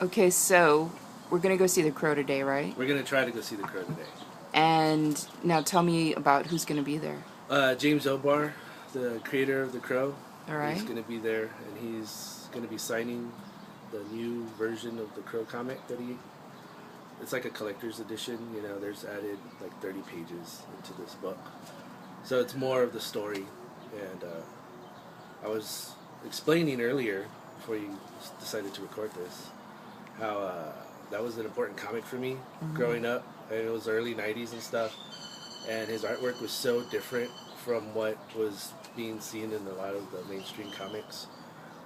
Okay, so we're gonna go see the Crow today, right? We're gonna try to go see the Crow today. And now tell me about who's gonna be there. JamesO'barr, the creator of the Crow, All right. is gonna be there, and he's gonna be signing the new version of the Crow comic that he. It's like a collector's edition. You know, there's added like 30 pages into this book, so it's more of the story. And I was explaining earlier before you decided to record this how that was an important comic for me growing up, and it was early 90s and stuff, and his artwork was so different from what was being seen in a lot of the mainstream comics.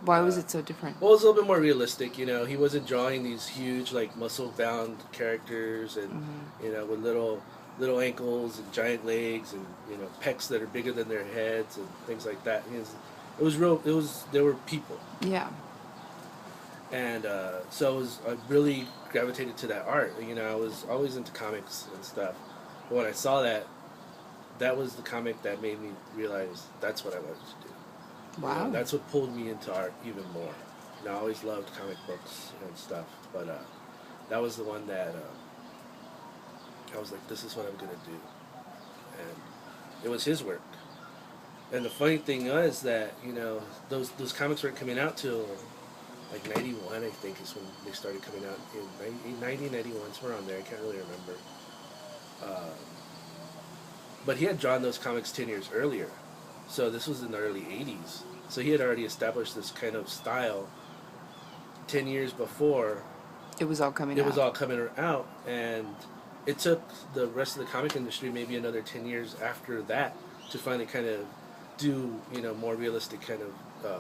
Why was it so different? Well, it was a little bit more realistic, you know. He wasn't drawing these huge, like, muscle-bound characters and, you know, with little ankles and giant legs and, you know, pecs that are bigger than their heads and things like that. They were people. Yeah. And so I really gravitated to that art. You know, I was always into comics and stuff. But when I saw that, that was the comic that made me realize that's what I wanted to do. Wow. You know, that's what pulled me into art even more. And I always loved comic books and stuff. But that was the one that I was like, this is what I'm going to do. And it was his work. And the funny thing was that, you know, those comics weren't coming out till like 91, I think, is when they started coming out. In 90, 91, somewhere around there. I can't really remember. But he had drawn those comics 10 years earlier. So this was in the early 80s. So he had already established this kind of style 10 years before. It was all coming out. It was all coming out. And it took the rest of the comic industry maybe another 10 years after that to finally kind of do, you know, more realistic kind of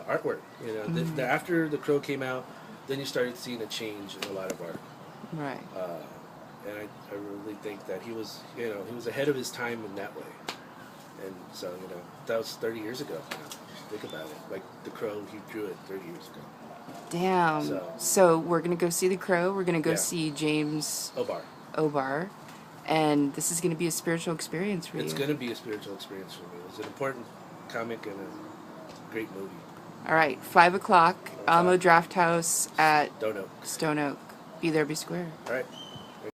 artwork. You know, after The Crow came out, then you started seeing a change in a lot of art. Right. And I really think that he was ahead of his time in that way. And so, you know, that was 30 years ago. Think about it. Like The Crow, he drew it 30 years ago. Damn. So we're going to go see The Crow. We're going to go see JamesO'barr. And this is going to be a spiritual experience for you. It's going to be a spiritual experience for me. It was an important comic and a great movie. All right, 5 o'clock, Alamo Drafthouse at Stone Oak. Stone Oak. Be there, be square. All right.